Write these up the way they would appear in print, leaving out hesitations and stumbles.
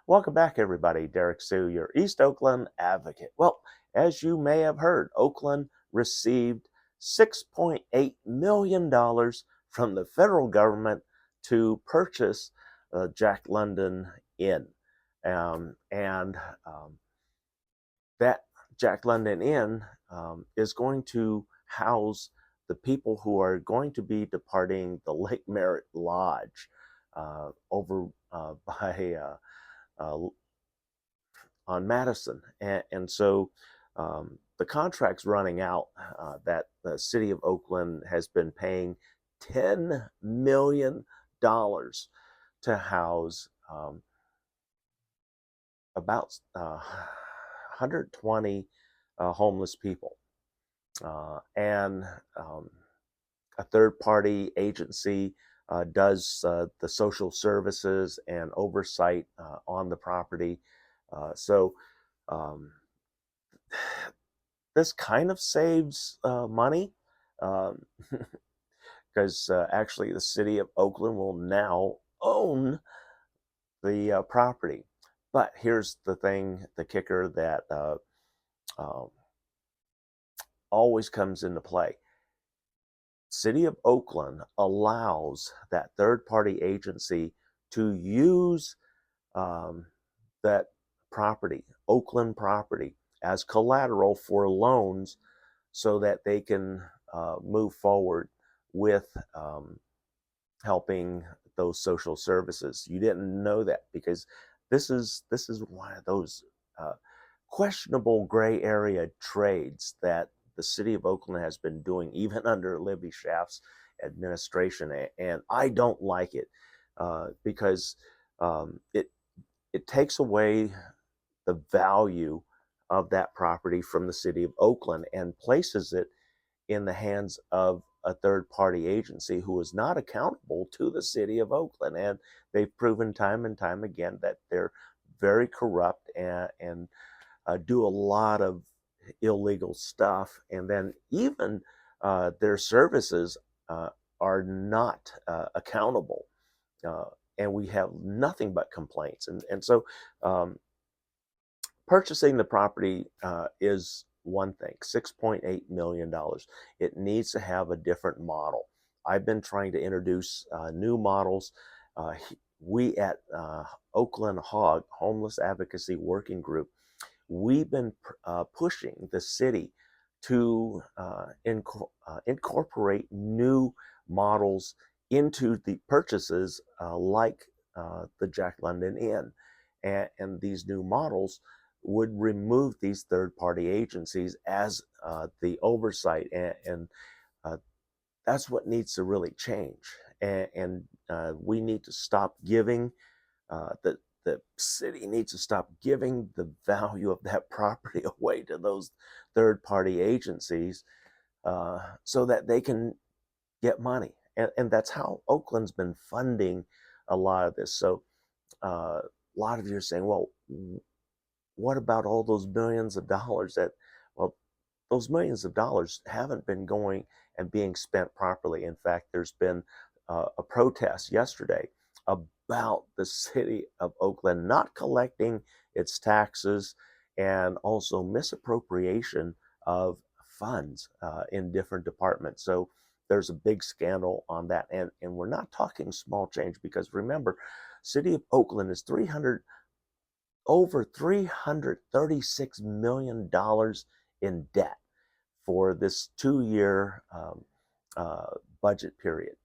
Welcome back, everybody. Derrick Sue, your East Oakland advocate. Well, as you may have heard, Oakland received $6.8 million from the federal government to purchase Jack London Inn. And that Jack London Inn is going to house the people who are going to be departing the Lake Merritt Lodge over by uh, on Madison. And so the contract's running out that the city of Oakland has been paying $10 million to house about 120 homeless people. And a third party agency does the social services and oversight on the property. So um, this kind of saves money because actually the city of Oakland will now own the property. But here's the thing, the kicker that uh, always comes into play. City of Oakland allows that third party agency to use um, that property, Oakland property, as collateral for loans so that they can move forward with helping those social services. You didn't know that because this is one of those uh, questionable gray area trades that the city of Oakland has been doing even under Libby Schaaf's administration, and I don't like it because it takes away the value of that property from the city of Oakland and places it in the hands of a third party agency who is not accountable to the city of Oakland. And they've proven time and time again that they're very corrupt and do a lot of illegal stuff. And then even their services are not accountable. Uh, and we have nothing but complaints. And so um, purchasing the property is one thing, $6.8 million. It needs to have a different model. I've been trying to introduce new models. Uh, we at Oakland HOG, Homeless Advocacy Working Group, we've been pushing the city to incorporate new models into the purchases like the Jack London Inn. And these new models would remove these third party agencies as the oversight. And that's what needs to really change. And we need to stop giving the city needs to stop giving the value of that property away to those third party agencies so that they can get money. And that's how Oakland's been funding a lot of this. So a lot of you are saying, well, what about all those millions of dollars that, well, those millions of dollars haven't been going and being spent properly. In fact, there's been a protest yesterday about the city of Oakland not collecting its taxes and also misappropriation of funds in different departments. So there's a big scandal on that. And we're not talking small change because remember, city of Oakland is over $336 million in debt for this 2 year budget period.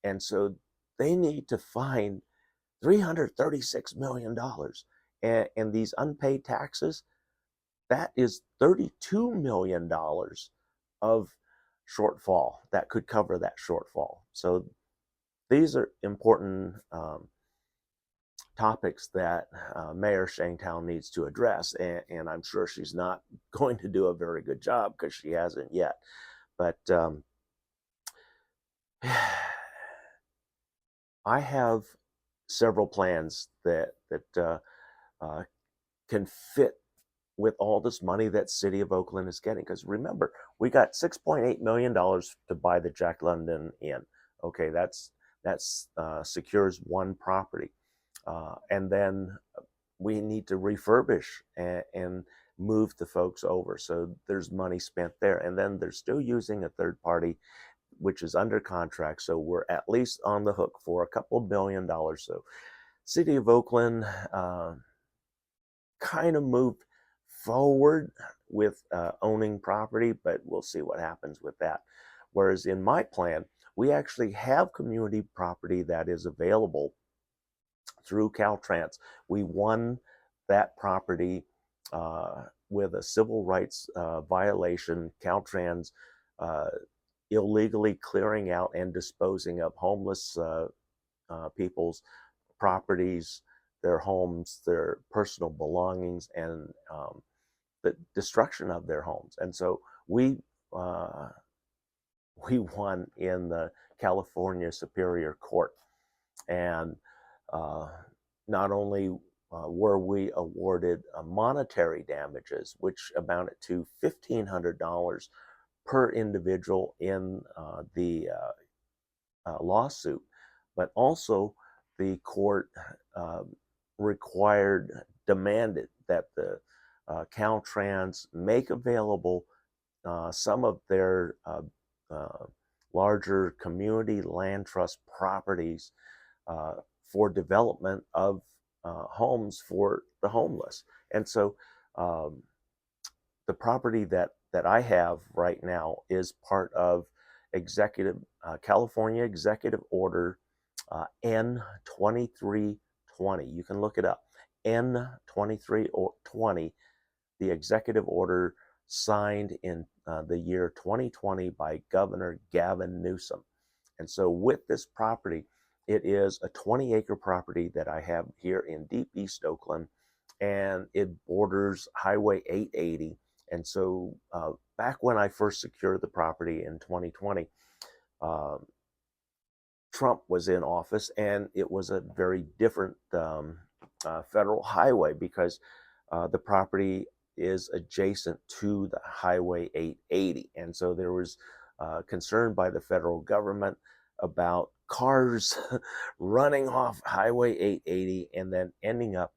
And so they need to find $336 million. And these unpaid taxes, that is $32 million of shortfall that could cover that shortfall. So these are important topics that Mayor Shangtown needs to address, and I'm sure she's not going to do a very good job because she hasn't yet. But I have several plans that can fit with all this money that City of Oakland is getting. Because remember, we got $6.8 million to buy the Jack London Inn. Okay, that's secures one property. And then we need to refurbish and move the folks over. So there's money spent there. And then they're still using a third party, which is under contract. So we're at least on the hook for a couple of $1 billion. So City of Oakland kind of moved forward with owning property, but we'll see what happens with that. Whereas in my plan, we actually have community property that is available through Caltrans. We won that property with a civil rights violation. Caltrans illegally clearing out and disposing of homeless people's properties, their homes, their personal belongings, and the destruction of their homes. And so we won in the California Superior Court, and not only were we awarded monetary damages, which amounted to $1,500 per individual in the lawsuit, but also the court demanded that the Caltrans make available some of their larger community land trust properties for development of homes for the homeless. And so the property that I have right now is part of California Executive Order N2320. You can look it up. N2320, the executive order signed in the year 2020 by Governor Gavin Newsom. And so with this property, it is a 20-acre property that I have here in deep East Oakland, and it borders Highway 880. And so back when I first secured the property in 2020, Trump was in office, and it was a very different federal highway because the property is adjacent to the Highway 880. And so there was concern by the federal government about cars running off Highway 880 and then ending up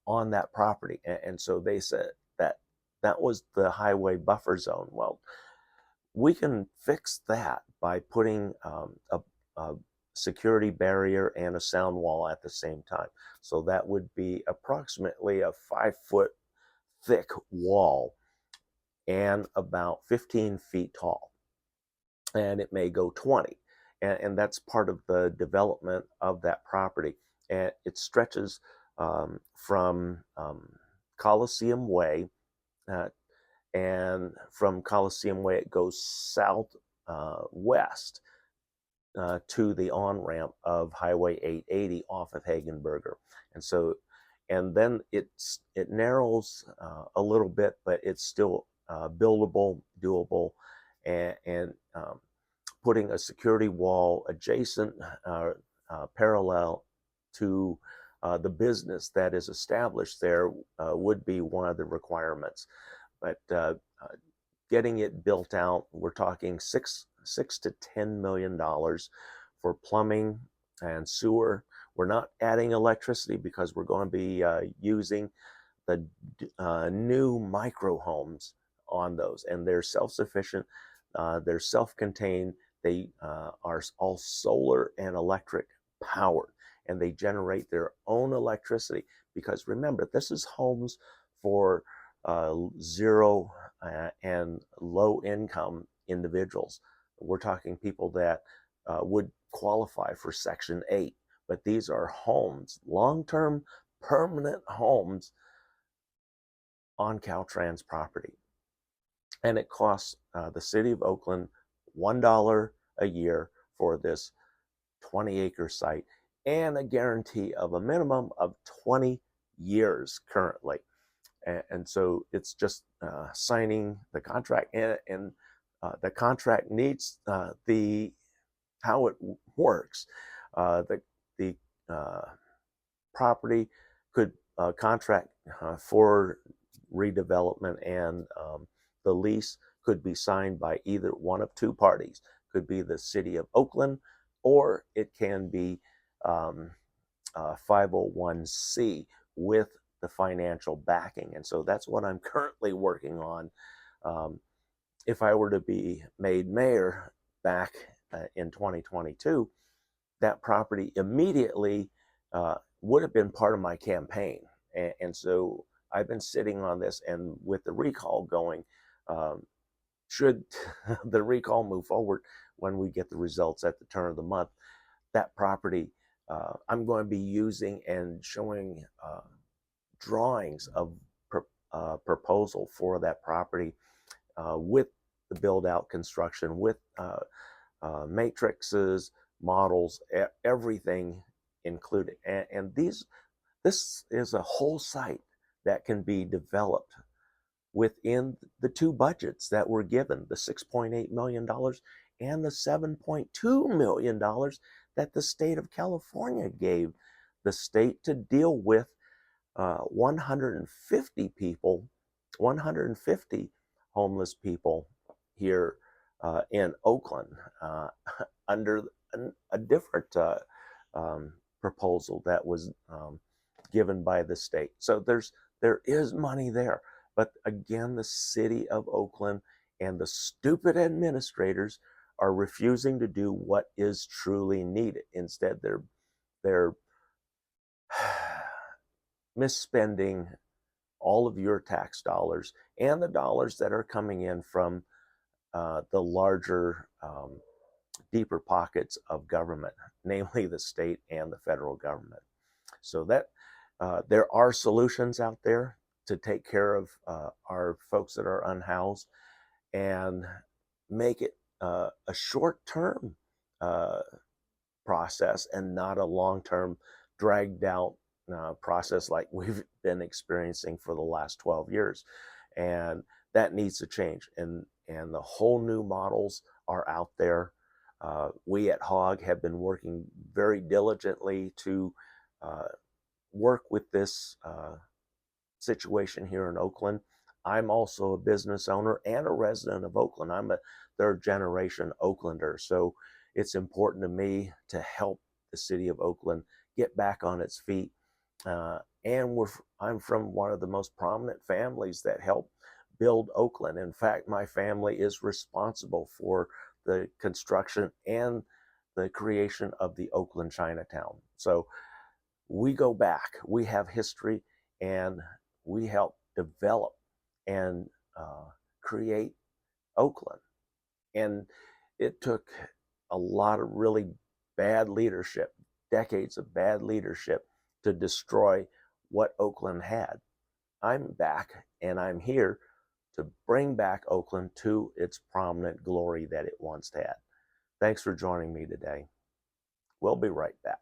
on that property. And so they said that was the highway buffer zone. Well, we can fix that by putting a security barrier and a sound wall at the same time. So that would be approximately a 5-foot thick wall and about 15 feet tall. And it may go 20. And that's part of the development of that property. And it stretches from Coliseum Way, and from Coliseum Way, it goes south west to the on-ramp of Highway 880 off of Hagenberger. And so, and then it narrows a little bit, but it's still buildable, doable, and putting a security wall adjacent, parallel to the business that is established there would be one of the requirements. But getting it built out, we're talking $6 to $10 million for plumbing and sewer. We're not adding electricity because we're going to be using the new micro homes on those, and they're self-sufficient, they're self-contained, they are all solar and electric powered, and they generate their own electricity. Because remember, this is homes for zero and low income individuals. We're talking people that would qualify for Section 8, but these are homes, long-term permanent homes on Caltrans property. And it costs the city of Oakland $1 a year for this 20-acre site, and a guarantee of a minimum of 20 years currently. And so it's just signing the contract, and the contract needs how it works. The property could contract for redevelopment, and the lease could be signed by either one of two parties. Could be the city of Oakland, or it can be 501c, with the financial backing. And so that's what I'm currently working on. Um, if I were to be made mayor back in 2022, that property immediately would have been part of my campaign. And so I've been sitting on this, and with the recall going, um, should the recall move forward when we get the results at the turn of the month, that property I'm going to be using and showing drawings of proposal for that property with the build out construction, with matrices, models, everything included. And this is a whole site that can be developed within the two budgets that were given, the $6.8 million and the $7.2 million that the state of California gave the state to deal with 150 people, 150 homeless people here in Oakland under a different proposal that was given by the state. So there is money there. But again, the city of Oakland and the stupid administrators are refusing to do what is truly needed. Instead, they're misspending all of your tax dollars and the dollars that are coming in from the larger, deeper pockets of government, namely the state and the federal government. So that there are solutions out there to take care of our folks that are unhoused and make it a short-term process and not a long-term dragged out process like we've been experiencing for the last 12 years. And that needs to change. And the whole new models are out there. We at HOG have been working very diligently to work with this situation here in Oakland. I'm also a business owner and a resident of Oakland. I'm a third generation Oaklander. So it's important to me to help the city of Oakland get back on its feet. And I'm from one of the most prominent families that helped build Oakland. In fact, my family is responsible for the construction and the creation of the Oakland Chinatown. So we go back, we have history, and we help develop and create Oakland. And it took a lot of really bad leadership, decades of bad leadership, to destroy what Oakland had. I'm back, and I'm here to bring back Oakland to its prominent glory that it once had. Thanks for joining me today. We'll be right back.